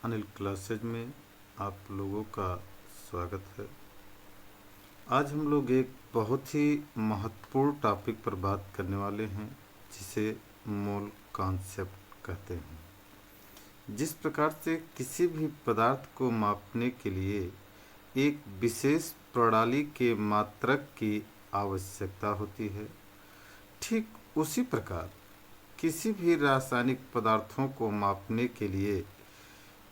Anil classes में आप लोगों का स्वागत है। आज हम लोग एक बहुत ही महत्वपूर्ण टॉपिक पर बात करने वाले हैं जिसे मोल कॉन्सेप्ट कहते हैं। जिस प्रकार से किसी भी पदार्थ को मापने के लिए एक विशेष प्रणाली के मात्रक की आवश्यकता होती है, ठीक उसी प्रकार किसी भी रासायनिक पदार्थों को मापने के लिए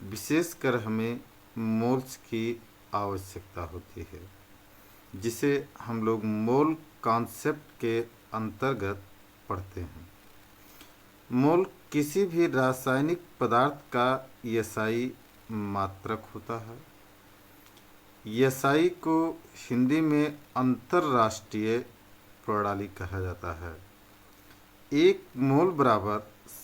विशेषकर हमें मोल्स की आवश्यकता होती है, जिसे हम लोग मोल कॉन्सेप्ट के अंतर्गत पढ़ते हैं। मोल किसी भी रासायनिक पदार्थ का एसआई मात्रक होता है। एसआई को हिंदी में अंतर्राष्ट्रीय प्रणाली कहा जाता है। एक मोल बराबर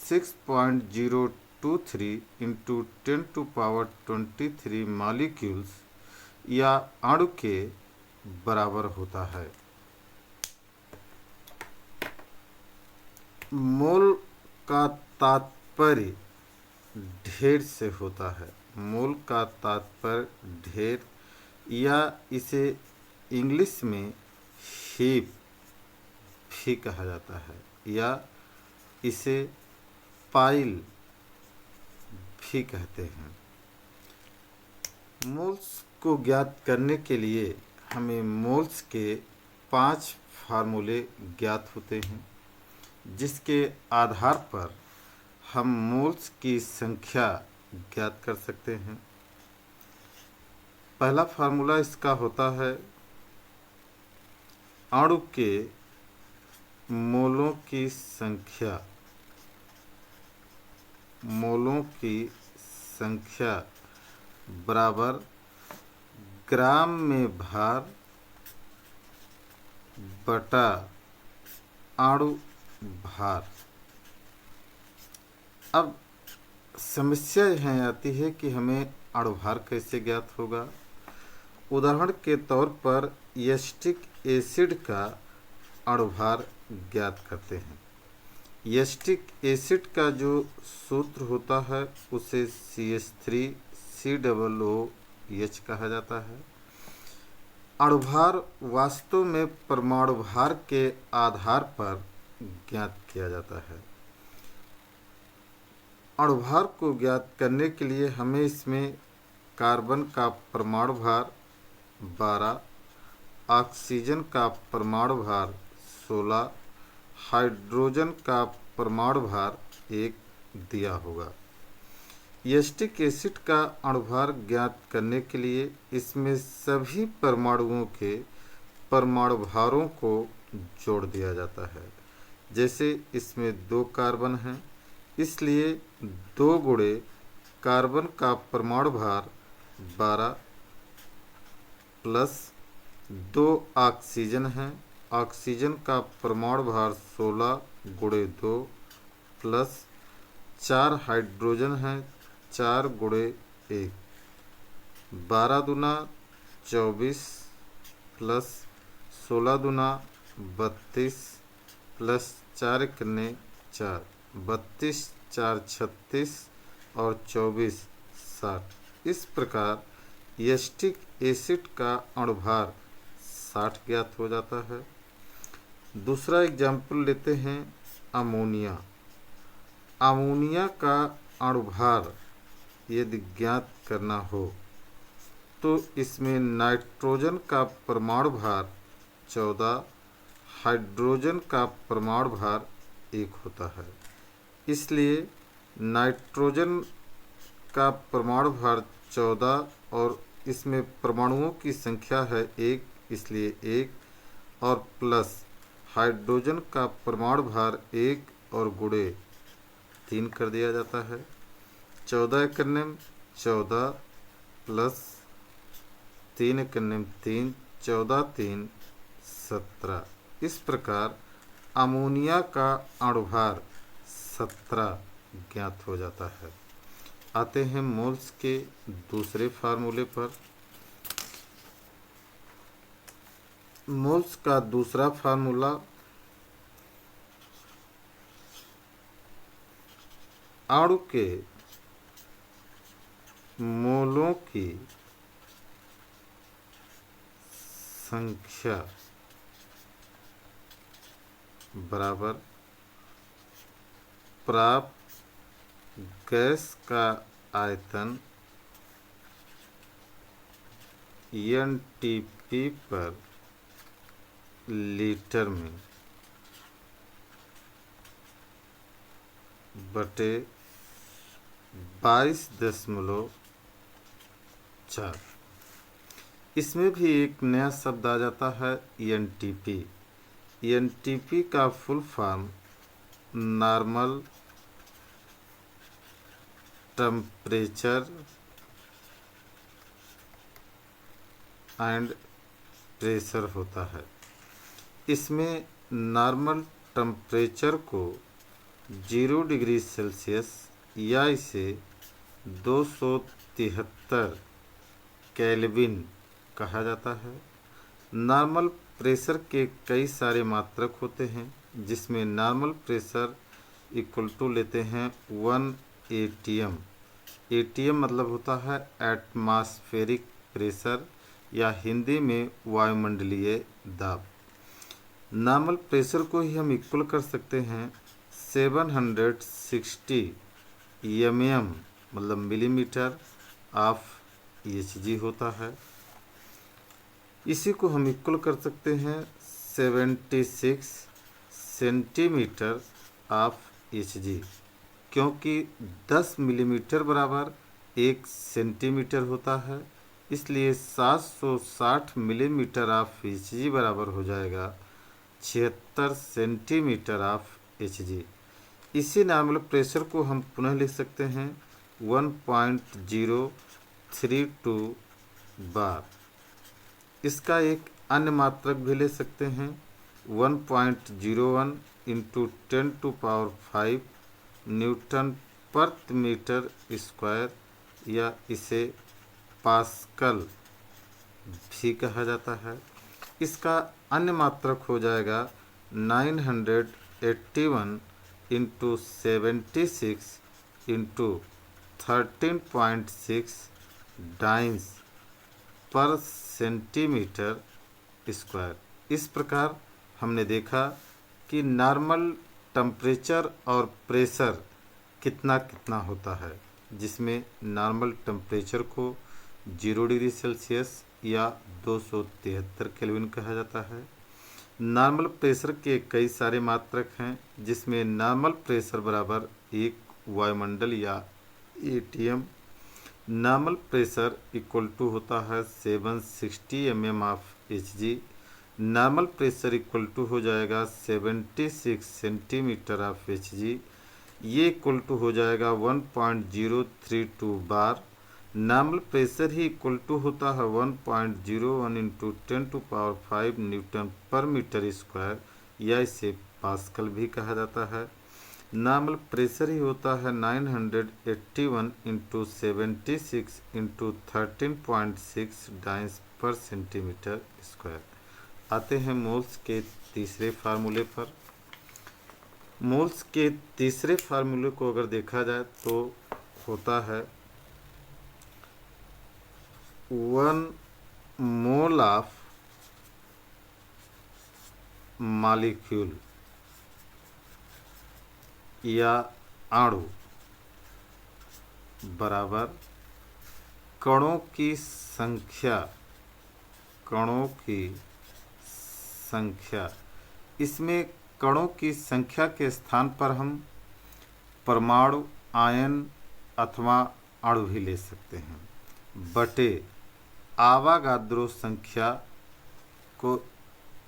6.023 इंटू 10⁻23 मॉलिक्यूल्स या अणु के बराबर होता है। मोल का तात्पर्य ढेर से होता है। मोल का तात्पर्य ढेर, या इसे इंग्लिश में हीप भी कहा जाता है, या इसे पाइल भी कहते हैं। मोल्स को ज्ञात करने के लिए हमें मोल्स के 5 फार्मूले ज्ञात होते हैं, जिसके आधार पर हम मोल्स की संख्या ज्ञात कर सकते हैं। पहला फार्मूला इसका होता है अणु के मोलों की संख्या। मोलों की संख्या बराबर ग्राम में भार बटा अणु भार। अब समस्या यह आती है कि हमें अणु भार कैसे ज्ञात होगा। उदाहरण के तौर पर एसिटिक एसिड का अणु भार ज्ञात करते हैं। एसिटिक एसिड का जो सूत्र होता है उसे CH3COOH कहा जाता है। अणुभार वास्तव में परमाणु भार के आधार पर ज्ञात किया जाता है। अणुभार को ज्ञात करने के लिए हमें इसमें कार्बन का परमाणु भार 12, ऑक्सीजन का परमाणु भार 16, हाइड्रोजन का परमाणु भार 1 दिया होगा। एसिटिक एसिड का अणुभार ज्ञात करने के लिए इसमें सभी परमाणुओं के परमाणु भारों को जोड़ दिया जाता है। जैसे इसमें 2 कार्बन हैं, इसलिए 2 गुणे कार्बन का परमाणु भार 12 प्लस 2 ऑक्सीजन हैं, ऑक्सीजन का परमाणु भार 16 गुणे 2 प्लस 4 हाइड्रोजन हैं, 4 गुणे 1, 12 दूना 24 प्लस 16 दूना 32 प्लस 4 करने 4, 32 4 36 और 24 60। इस प्रकार एसिटिक एसिड का अणुभार 60 ज्ञात हो जाता है। दूसरा एग्जाम्पल लेते हैं अमोनिया। अमोनिया का अणुभार यदि ज्ञात करना हो तो इसमें नाइट्रोजन का परमाणु भार 14, हाइड्रोजन का परमाणु भार 1 होता है। इसलिए नाइट्रोजन का परमाणु भार 14 और इसमें परमाणुओं की संख्या है 1, इसलिए 1 और प्लस हाइड्रोजन का परमाणु भार 1 और गुणे 3 कर दिया जाता है। 14 करने में 14 प्लस 3 करने में 3, 14 3 17। इस प्रकार अमोनिया का अणुभार 17 ज्ञात हो जाता है। आते हैं मोल्स के दूसरे फार्मूले पर। मोल्स का दूसरा फार्मूला अणु के मोलों की संख्या बराबर प्राप्त गैस का आयतन NTP पर लीटर में बटे 22.4। इसमें भी एक नया शब्द आ जाता है NTP। NTP का full form normal temperature and pressure होता है। इसमें नॉर्मल टेम्परेचर को 0 डिग्री सेल्सियस या इसे 273 केल्विन कहा जाता है। नॉर्मल प्रेशर के कई सारे मात्रक होते हैं, जिसमें नॉर्मल प्रेशर इक्वल टू लेते हैं 1 ATM। ATM मतलब होता है एटमॉस्फेरिक प्रेशर या हिंदी में वायुमंडलीय दाब। नॉर्मल प्रेशर को ही हम इक्वल कर सकते हैं 760 mm मतलब मिलीमीटर ऑफ Hg होता है। इसी को हम इक्वल कर सकते हैं 76 सेंटीमीटर ऑफ Hg, क्योंकि 10 मिलीमीटर बराबर 1 सेंटीमीटर होता है, इसलिए 760 मिलीमीटर ऑफ Hg बराबर हो जाएगा 76 सेंटीमीटर ऑफ Hg। इसी नॉर्मल प्रेशर को हम पुनः लिख सकते हैं 1.032 बार। इसका एक अन्य मात्रक भी ले सकते हैं 1.01 इंटू 10⁵ न्यूटन प्रति मीटर स्क्वायर, या इसे पास्कल भी कहा जाता है। इसका अन्य मात्रक हो जाएगा 981 इंटू 76 इंटू 13.6 डाइन्स पर सेंटीमीटर स्क्वायर। इस प्रकार हमने देखा कि नॉर्मल टेम्परेचर और प्रेशर कितना कितना होता है, जिसमें नॉर्मल टेम्परेचर को 0 डिग्री सेल्सियस या 273 केल्विन कहा जाता है। नॉर्मल प्रेशर के कई सारे मात्रक हैं, जिसमें नॉर्मल प्रेशर बराबर 1 वायुमंडल या ATM। Normal pressure equal to होता है 760 mm of Hg। Normal pressure equal to हो जाएगा 76 सेंटीमीटर ऑफ Hg। ये इक्वल टू हो जाएगा 1.032 बार। नॉर्मल प्रेशर ही इक्वल टू होता है 1.01 into 10⁵ newton per metre square, या इसे पास्कल भी कहा जाता है। नॉर्मल प्रेशर ही होता है 981 इंटू 76 इंटू 13.6 डाइन्स पर सेंटीमीटर स्क्वायर। आते हैं मोल्स के तीसरे फार्मूले पर। मोल्स के तीसरे फार्मूले को अगर देखा जाए तो होता है 1 मोल ऑफ मॉलिक्यूल या अणु बराबर कणों की संख्या। कणों की संख्या, इसमें कणों की संख्या के स्थान पर हम परमाणु, आयन अथवा अणु भी ले सकते हैं, बटे आवागाद्रो संख्या को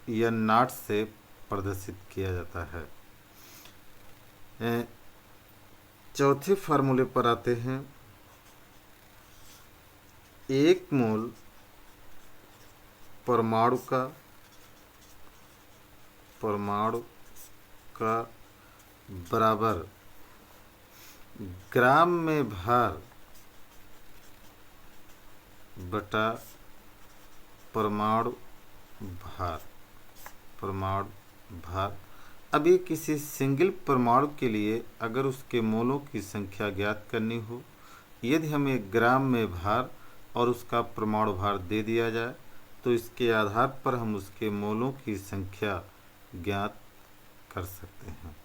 N0 से प्रदर्शित किया जाता है। चौथे फार्मूले पर आते हैं। 1 मोल परमाणु का बराबर ग्राम में भार बटा परमाणु भार। अभी किसी सिंगल परमाणु के लिए अगर उसके मोलों की संख्या ज्ञात करनी हो यदि हमें ग्राम में भार और उसका परमाणु भार दे दिया जाए तो इसके आधार पर हम उसके मोलों की संख्या ज्ञात कर सकते हैं।